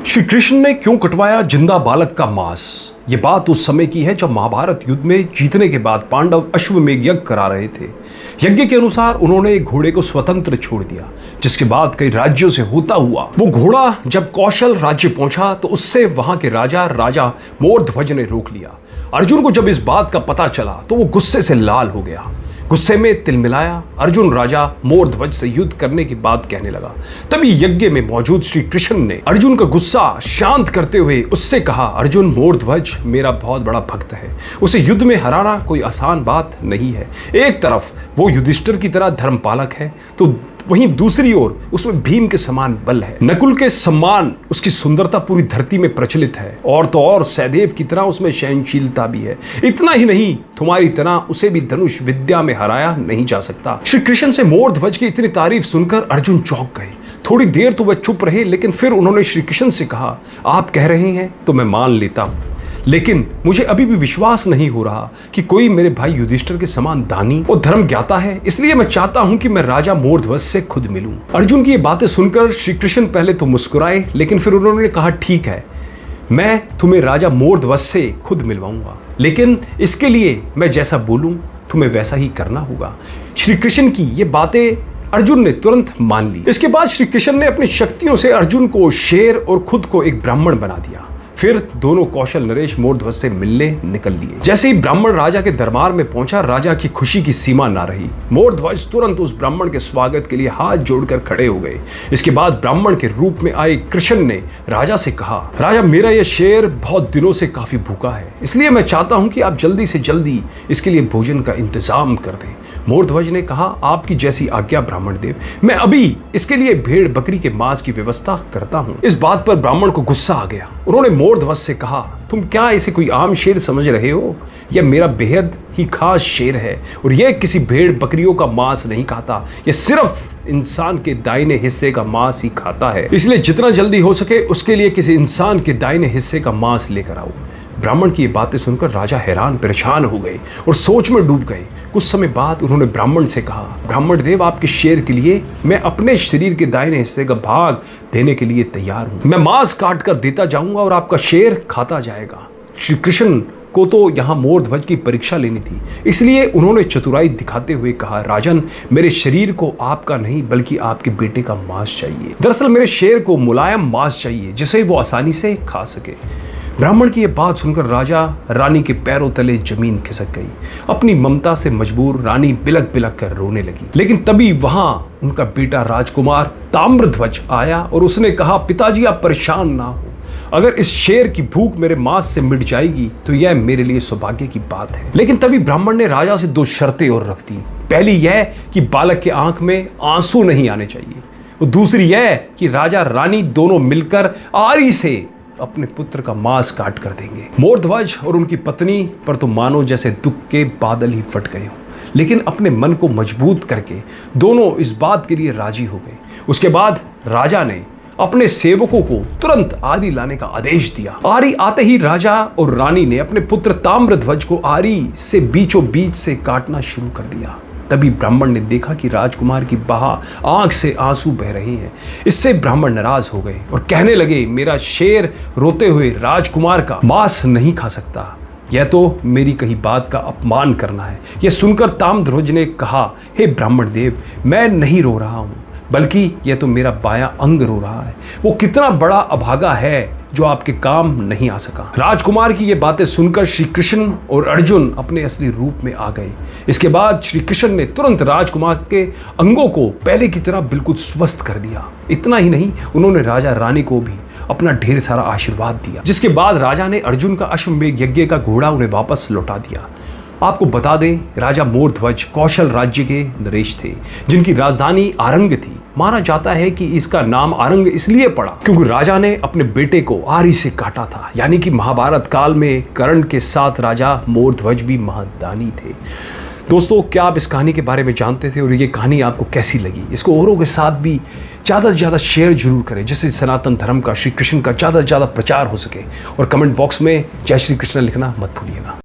श्री कृष्ण ने क्यों कटवाया जिंदा बालक का मांस? ये बात उस समय की है जब महाभारत युद्ध में जीतने के बाद पांडव अश्वमेध यज्ञ करा रहे थे। यज्ञ के अनुसार उन्होंने एक घोड़े को स्वतंत्र छोड़ दिया, जिसके बाद कई राज्यों से होता हुआ वो घोड़ा जब कौशल राज्य पहुंचा तो उससे वहां के राजा मोरध्वज ने रोक लिया। अर्जुन को जब इस बात का पता चला तो वो गुस्से से लाल हो गया। गुस्से में तिलमिलाया अर्जुन राजा मोरध्वज से युद्ध करने की बात कहने लगा। तभी यज्ञ में मौजूद श्री कृष्ण ने अर्जुन का गुस्सा शांत करते हुए उससे कहा, अर्जुन, मोरध्वज मेरा बहुत बड़ा भक्त है, उसे युद्ध में हराना कोई आसान बात नहीं है। एक तरफ वो युधिष्ठिर की तरह धर्मपालक है तो वहीं दूसरी ओर उसमें भीम के समान बल है। नकुल के सम्मान, उसकी सुंदरता पूरी धरती में प्रचलित है और तो और सहदेव की तरह उसमें सहनशीलता भी है। इतना ही नहीं, तुम्हारी तरह उसे भी धनुष विद्या में हराया नहीं जा सकता। श्री कृष्ण से मोरध्वज की इतनी तारीफ सुनकर अर्जुन चौंक गए। थोड़ी देर तो वह चुप रहे, लेकिन फिर उन्होंने श्री कृष्ण से कहा, आप कह रहे हैं तो मैं मान लेता हूं, लेकिन मुझे अभी भी विश्वास नहीं हो रहा कि कोई मेरे भाई युधिष्ठिर के समान दानी और धर्म ज्ञाता है। इसलिए मैं चाहता हूं कि मैं राजा मोरध्वज से खुद मिलूं। अर्जुन की ये बातें सुनकर श्री कृष्ण पहले तो मुस्कुराए, लेकिन फिर उन्होंने कहा, ठीक है, मैं तुम्हें राजा मोरध्वज से खुद मिलवाऊंगा, लेकिन इसके लिए मैं जैसा बोलूं तुम्हें वैसा ही करना होगा। श्री कृष्ण की ये बातें अर्जुन ने तुरंत मान ली। इसके बाद श्री कृष्ण ने अपनी शक्तियों से अर्जुन को शेर और खुद को एक ब्राह्मण बना दिया। फिर दोनों कौशल नरेश मोरध्वज से मिलने निकल लिए। जैसे ही ब्राह्मण राजा के दरबार में पहुंचा, राजा की खुशी की सीमा ना रही। मोरध्वज तुरंत उस ब्राह्मण के स्वागत के लिए हाथ जोड़कर खड़े हो गए। इसके बाद ब्राह्मण के रूप में आए कृष्ण ने राजा से कहा, राजा, मेरा यह शेर बहुत दिनों से काफी भूखा है, इसलिए मैं चाहता हूं कि आप जल्दी से जल्दी इसके लिए भोजन का इंतजाम कर दें। मोरध्वज ने कहा, आपकी जैसी आज्ञा ब्राह्मण देव, मैं अभी इसके लिए भेड़ बकरी के मांस की व्यवस्था करता हूं। इस बात पर ब्राह्मण को गुस्सा आ गया। उन्होंने मोरध्वज से कहा, तुम क्या इसे कोई आम शेर समझ रहे हो? यह मेरा बेहद ही खास शेर है और यह किसी भेड़ बकरियों का मांस नहीं खाता, यह सिर्फ इंसान के दाहिने हिस्से का मांस ही खाता है। इसलिए जितना जल्दी हो सके उसके लिए किसी इंसान के दाहिने हिस्से का मांस लेकर आओ। ब्राह्मण की ये बातें सुनकर राजा हैरान परेशान हो गए और सोच में डूब गए। कुछ समय बाद उन्होंने ब्राह्मण से कहा, ब्राह्मण देव, आपके शेर के लिए मैं अपने शरीर के दाहिने हिस्से का भाग देने के लिए तैयार हूं। मैं मांस काट कर देता जाऊंगा और आपका शेर खाता जाएगा। श्री कृष्ण को तो यहाँ मोरध्वज की परीक्षा लेनी थी, इसलिए उन्होंने चतुराई दिखाते हुए कहा, राजन, मेरे शरीर को आपका नहीं बल्कि आपके बेटे का मांस चाहिए। दरअसल मेरे शेर को मुलायम मांस चाहिए जिसे वो आसानी से खा सके। ब्राह्मण की यह बात सुनकर राजा रानी के पैरों तले जमीन खिसक गई। अपनी ममता से मजबूर रानी बिलक बिलक कर रोने लगी। लेकिन तभी वहां उनका बेटा राजकुमार ताम्रध्वज आया और उसने कहा, पिताजी, आप परेशान ना हो, अगर इस शेर की भूख मेरे मांस से मिट जाएगी तो यह मेरे लिए सौभाग्य की बात है। लेकिन तभी ब्राह्मण ने राजा से दो शर्तें और रख दी। पहली यह कि बालक के आंख में आंसू नहीं आने चाहिए, और दूसरी यह कि राजा रानी दोनों मिलकर आरी से अपने पुत्र का मांस काट कर देंगे। मोरध्वज और उनकी पत्नी पर तो मानो जैसे दुख के बादल ही फट गए हों, लेकिन अपने मन को मजबूत करके दोनों इस बात के लिए राजी हो गए। उसके बाद राजा ने अपने सेवकों को तुरंत आरी लाने का आदेश दिया। आरी आते ही राजा और रानी ने अपने पुत्र ताम्रध्वज को आरी से बीचों बीच से काटना शुरू कर दिया। तभी ब्राह्मण ने देखा कि राजकुमार की आंख से आंसू बह रहे हैं। इससे ब्राह्मण नाराज हो गए और कहने लगे, मेरा शेर रोते हुए राजकुमार का मांस नहीं खा सकता, यह तो मेरी कही बात का अपमान करना है। यह सुनकर ताम्रध्वज ने कहा, हे ब्राह्मण देव, मैं नहीं रो रहा हूं, बल्कि यह तो मेरा बायां अंग रो रहा है। वो कितना बड़ा अभागा है जो आपके काम नहीं आ सका। राजकुमार की ये बातें सुनकर श्री कृष्ण और अर्जुन अपने असली रूप में आ गए। इसके बाद श्री कृष्ण ने तुरंत राजकुमार के अंगों को पहले की तरह बिल्कुल स्वस्थ कर दिया। इतना ही नहीं, उन्होंने राजा रानी को भी अपना ढेर सारा आशीर्वाद दिया, जिसके बाद राजा ने अर्जुन का अश्वमेध यज्ञ का घोड़ा उन्हें वापस लौटा दिया। आपको बता दें, राजा मोरध्वज कौशल राज्य के नरेश थे, जिनकी राजधानी आरंग थी। माना जाता है कि इसका नाम आरंग इसलिए पड़ा क्योंकि राजा ने अपने बेटे को आरी से काटा था। यानी कि महाभारत काल में कर्ण के साथ राजा मोरध्वज भी महादानी थे। दोस्तों, क्या आप इस कहानी के बारे में जानते थे और ये कहानी आपको कैसी लगी? इसको औरों के साथ भी ज़्यादा से ज़्यादा शेयर जरूर करें, जिससे सनातन धर्म का, श्री कृष्ण का ज़्यादा से ज़्यादा प्रचार हो सके। और कमेंट बॉक्स में जय श्री कृष्ण लिखना मत भूलिएगा।